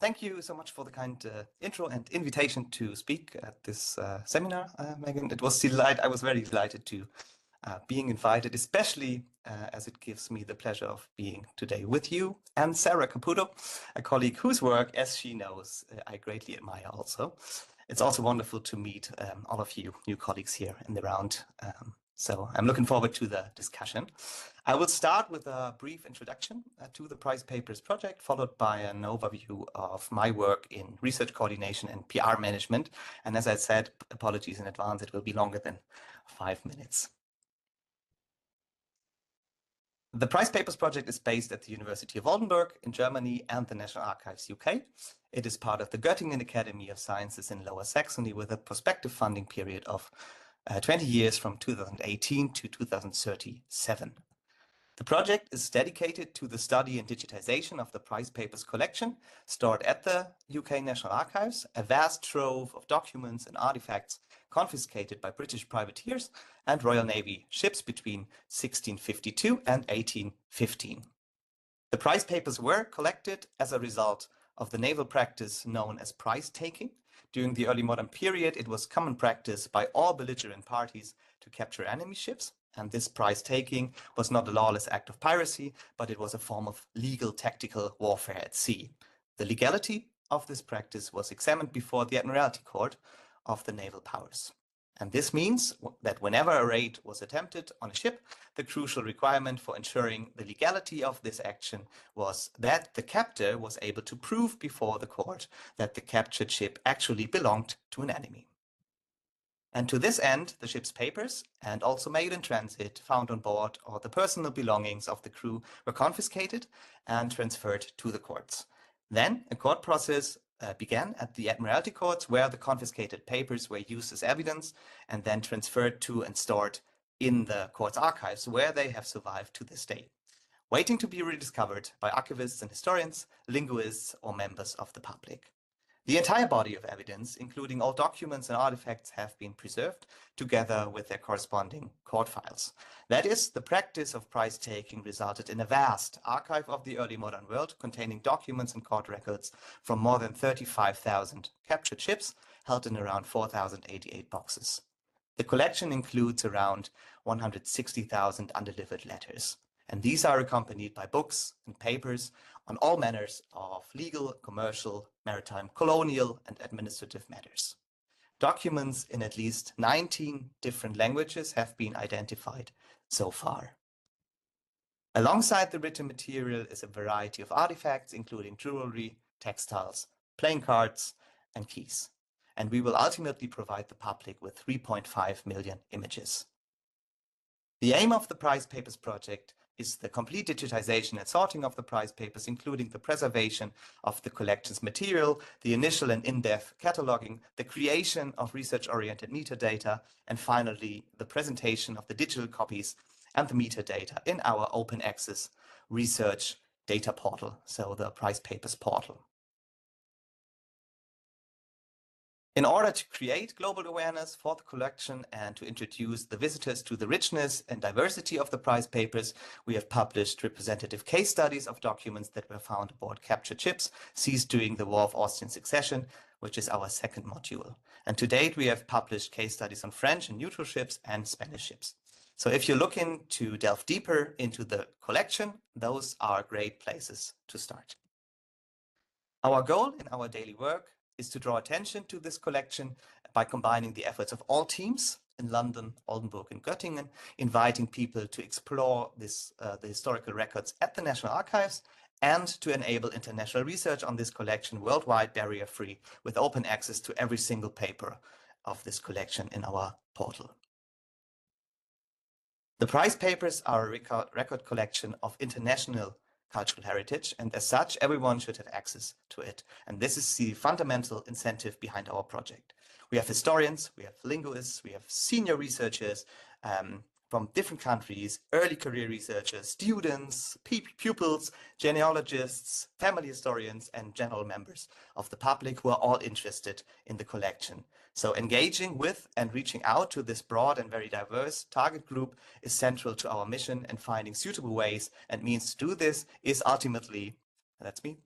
Thank you so much for the kind intro and invitation to speak at this seminar, Megan. I was very delighted to being invited, especially as it gives me the pleasure of being today with you and Sara Caputo, a colleague whose work, as she knows, I greatly admire also. It's also wonderful to meet all of you new colleagues here in the round. So I'm looking forward to the discussion. I will start with a brief introduction to the Prize Papers project, followed by an overview of my work in research coordination and PR management. And as I said, apologies in advance, it will be longer than 5 minutes. The Prize Papers project is based at the University of Oldenburg in Germany and the National Archives UK. It is part of the Göttingen Academy of Sciences in Lower Saxony with a prospective funding period of 20 years from 2018 to 2037. The project is dedicated to the study and digitization of the Prize Papers collection stored at the UK National Archives, a vast trove of documents and artifacts confiscated by British privateers and Royal Navy ships between 1652 and 1815. The prize papers were collected as a result of the naval practice known as prize taking. During the early modern period, it was common practice by all belligerent parties to capture enemy ships, and this prize taking was not a lawless act of piracy, but it was a form of legal tactical warfare at sea. The legality of this practice was examined before the Admiralty Court of the Naval Powers. And this means that whenever a raid was attempted on a ship, the crucial requirement for ensuring the legality of this action was that the captor was able to prove before the court that the captured ship actually belonged to an enemy. And to this end, the ship's papers and also mail in transit found on board or the personal belongings of the crew were confiscated and transferred to the courts. Then a court process began at the Admiralty Courts, where the confiscated papers were used as evidence and then transferred to and stored in the court's archives, where they have survived to this day, waiting to be rediscovered by archivists and historians, linguists, or members of the public. The entire body of evidence, including all documents and artifacts, have been preserved together with their corresponding court files. That is, the practice of prize-taking resulted in a vast archive of the early modern world containing documents and court records from more than 35,000 captured ships held in around 4,088 boxes. The collection includes around 160,000 undelivered letters, and these are accompanied by books and papers on all manners of legal, commercial, maritime, colonial, and administrative matters. Documents in at least 19 different languages have been identified so far. Alongside the written material is a variety of artifacts, including jewelry, textiles, playing cards, and keys. And we will ultimately provide the public with 3.5 million images. The aim of the Prize Papers project is the complete digitization and sorting of the prize papers, including the preservation of the collection's material, the initial and in-depth cataloging, the creation of research-oriented metadata, and finally, the presentation of the digital copies and the metadata in our open access research data portal, so the Prize Papers portal. In order to create global awareness for the collection and to introduce the visitors to the richness and diversity of the prize papers, we have published representative case studies of documents that were found aboard captured ships seized during the War of Austrian Succession, which is our second module. And to date, we have published case studies on French and neutral ships and Spanish ships. So if you're looking to delve deeper into the collection, those are great places to start. Our goal in our daily work is to draw attention to this collection by combining the efforts of all teams in London, Oldenburg, and Göttingen, inviting people to explore the historical records at the National Archives and to enable international research on this collection worldwide, barrier-free, with open access to every single paper of this collection in our portal. The prize papers are a record collection of international cultural heritage, and as such, everyone should have access to it. And this is the fundamental incentive behind our project. We have historians, we have linguists, we have senior researchers from different countries, early career researchers, students, pupils, genealogists, family historians, and general members of the public who are all interested in the collection. So engaging with and reaching out to this broad and very diverse target group is central to our mission, and finding suitable ways and means to do this is ultimately, that's me,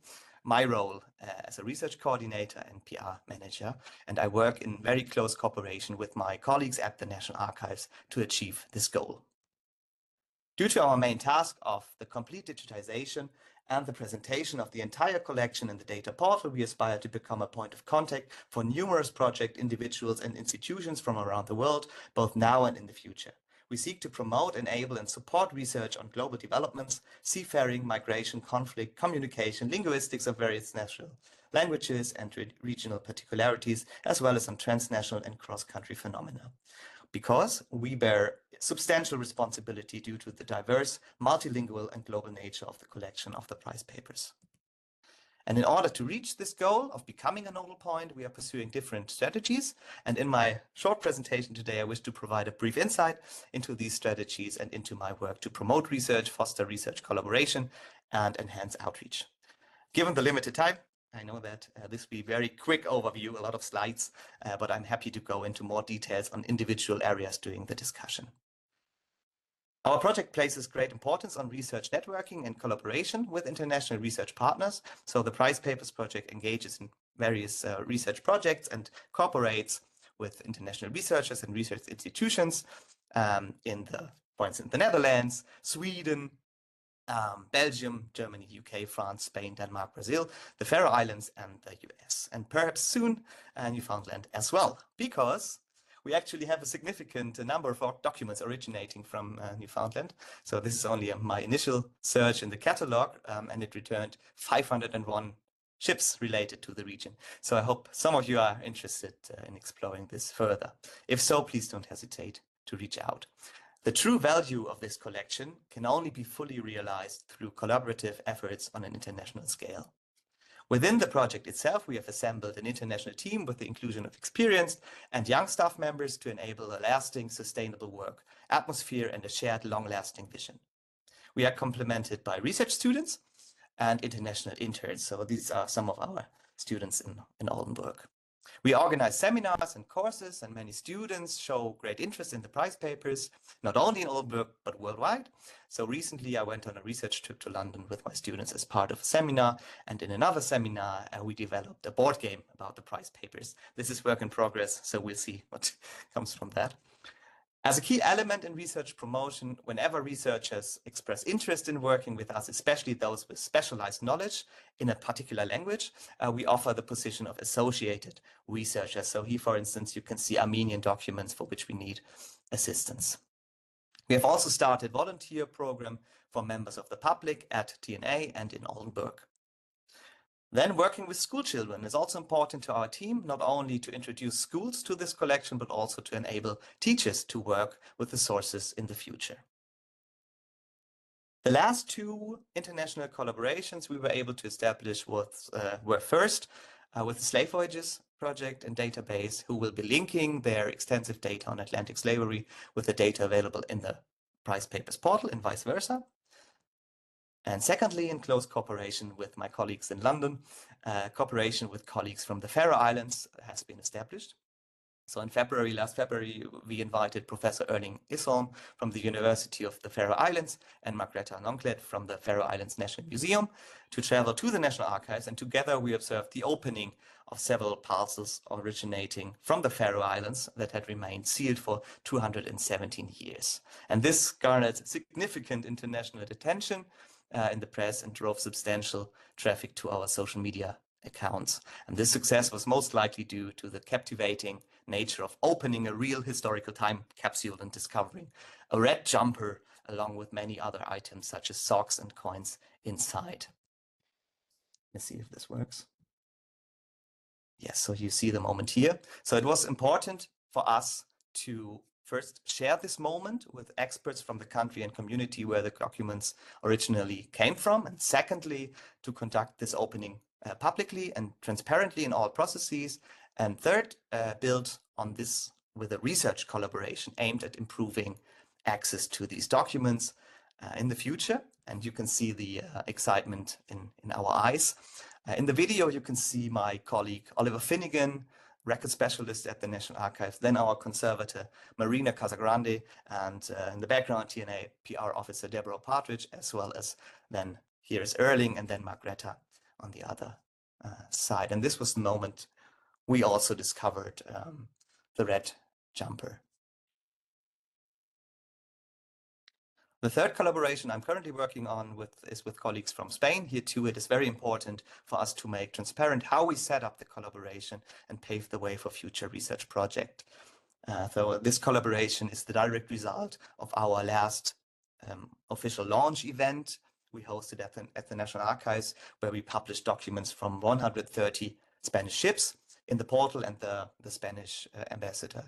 my role as a research coordinator and PR manager, and I work in very close cooperation with my colleagues at the National Archives to achieve this goal. Due to our main task of the complete digitization and the presentation of the entire collection in the data portal, we aspire to become a point of contact for numerous project individuals and institutions from around the world, both now and in the future. We seek to promote, enable, and support research on global developments, seafaring, migration, conflict, communication, linguistics of various national languages and regional particularities, as well as on transnational and cross-country phenomena. Because we bear substantial responsibility due to the diverse, multilingual, and global nature of the collection of the prize papers. And in order to reach this goal of becoming a nodal point, we are pursuing different strategies. And in my short presentation today, I wish to provide a brief insight into these strategies and into my work to promote research, foster research collaboration, and enhance outreach. Given the limited time, I know that this will be a very quick overview, a lot of slides, but I'm happy to go into more details on individual areas during the discussion. Our project places great importance on research networking and collaboration with international research partners. So the Prize Papers project engages in various research projects and cooperates with international researchers and research institutions for instance, the Netherlands, Sweden, Belgium, Germany, UK, France, Spain, Denmark, Brazil, the Faroe Islands, and the US, and perhaps soon Newfoundland as well, because we actually have a significant number of documents originating from Newfoundland. So this is only my initial search in the catalog, and it returned 501 ships related to the region. So I hope some of you are interested in exploring this further. If so, please don't hesitate to reach out. The true value of this collection can only be fully realized through collaborative efforts on an international scale. Within the project itself, we have assembled an international team with the inclusion of experienced and young staff members to enable a lasting, sustainable work, atmosphere, and a shared long-lasting vision. We are complemented by research students and international interns. So these are some of our students in Oldenburg. We organize seminars and courses, and many students show great interest in the prize papers, not only in Oldenburg, but worldwide. So recently I went on a research trip to London with my students as part of a seminar, and in another seminar, we developed a board game about the prize papers. This is work in progress, so we'll see what comes from that. As a key element in research promotion, whenever researchers express interest in working with us, especially those with specialized knowledge in a particular language, we offer the position of associated researcher. So here, for instance, you can see Armenian documents for which we need assistance. We have also started a volunteer program for members of the public at TNA and in Oldenburg. Then working with school children is also important to our team, not only to introduce schools to this collection, but also to enable teachers to work with the sources in the future. The last two international collaborations we were able to establish were first with the Slave Voyages project and database, who will be linking their extensive data on Atlantic slavery with the data available in the Prize Papers portal and vice versa. And secondly, in close cooperation with my colleagues in London, cooperation with colleagues from the Faroe Islands has been established. So in last February, we invited Professor Erling Isholm from the University of the Faroe Islands and Margrethe Nonklet from the Faroe Islands National Museum to travel to the National Archives, and together we observed the opening of several parcels originating from the Faroe Islands that had remained sealed for 217 years. And this garnered significant international attention in the press and drove substantial traffic to our social media accounts. And this success was most likely due to the captivating nature of opening a real historical time capsule and discovering a red jumper along with many other items such as socks and coins inside. Let's see if this works. Yes, so you see the moment here. So it was important for us to first share this moment with experts from the country and community where the documents originally came from, and secondly, to conduct this opening publicly and transparently in all processes, and third, build on this with a research collaboration aimed at improving access to these documents in the future. And you can see the excitement in our eyes. In the video, you can see my colleague Oliver Finnegan, record specialist at the National Archives, then our conservator Marina Casagrande, and in the background TNA PR officer Deborah Partridge, as well as then here is Erling and then Margrethe on the other side. And this was the moment we also discovered the red jumper. The third collaboration I'm currently working on is with colleagues from Spain. Here too, it is very important for us to make transparent how we set up the collaboration and pave the way for future research project. So this collaboration is the direct result of our last official launch event we hosted at the National Archives, where we published documents from 130 Spanish ships in the portal, and the Spanish ambassador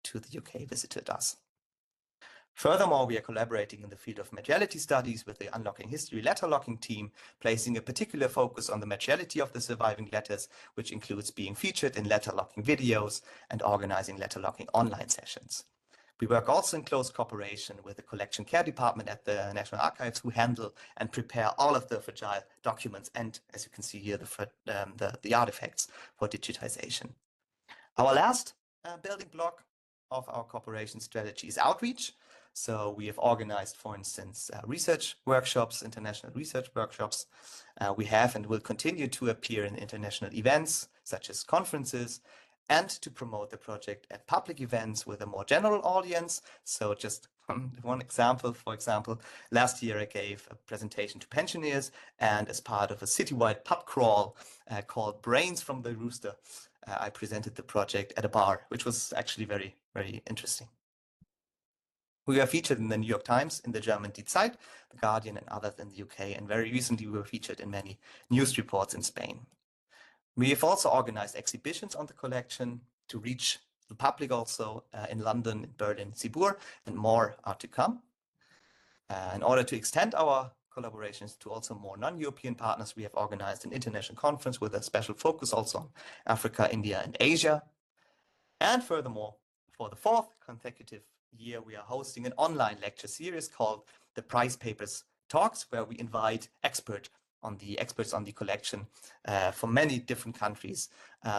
to the UK visited us. Furthermore, we are collaborating in the field of materiality studies with the Unlocking History letter locking team, placing a particular focus on the materiality of the surviving letters, which includes being featured in letter locking videos and organizing letter locking online sessions. We work also in close cooperation with the collection care department at the National Archives, who handle and prepare all of the fragile documents and, as you can see here, the artifacts for digitization. Our last building block of our cooperation strategy is outreach. So we have organized, for instance, research workshops, international research workshops. We have and will continue to appear in international events, such as conferences, and to promote the project at public events with a more general audience. So just one example, for example, last year I gave a presentation to pensioners, and as part of a citywide pub crawl called Brains from the Rooster, I presented the project at a bar, which was actually very, very interesting. We were featured in the New York Times, in the German Die Zeit, the Guardian, and others in the UK, and very recently we were featured in many news reports in Spain. We have also organized exhibitions on the collection to reach the public also in London, in Berlin, Cibourg, and more are to come. In order to extend our collaborations to also more non-European partners, we have organized an international conference with a special focus also on Africa, India, and Asia. And furthermore, for the fourth consecutive year, we are hosting an online lecture series called the Prize Papers Talks, where we invite experts on the collection from many different countries,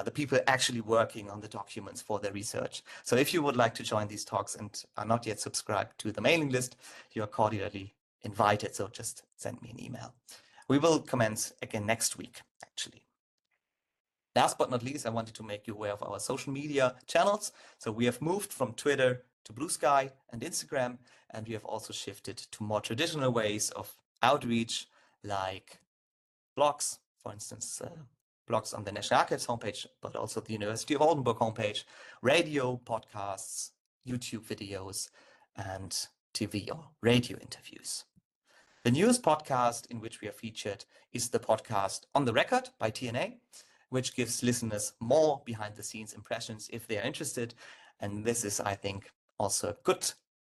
the people actually working on the documents for their research. So if you would like to join these talks and are not yet subscribed to the mailing list, you are cordially invited. So just send me an email. We will commence again next week, actually. Last but not least, I wanted to make you aware of our social media channels. So we have moved from Twitter to Blue Sky and Instagram, and we have also shifted to more traditional ways of outreach, like blogs, for instance, blogs on the National Archives homepage, but also the University of Oldenburg homepage, radio, podcasts, YouTube videos, and TV or radio interviews. The newest podcast in which we are featured is the podcast On the Record by TNA, which gives listeners more behind-the-scenes impressions if they are interested. And this is, I think, also a good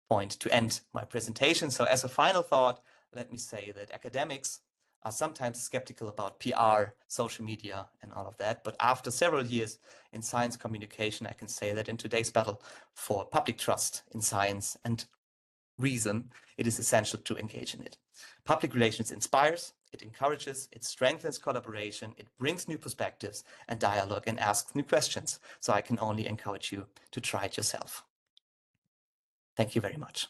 point to end my presentation. So as a final thought, let me say that academics are sometimes skeptical about PR, social media, and all of that. But after several years in science communication, I can say that in today's battle for public trust in science and reason, it is essential to engage in it. Public relations inspires, it encourages, it strengthens collaboration, it brings new perspectives and dialogue and asks new questions. So I can only encourage you to try it yourself. Thank you very much.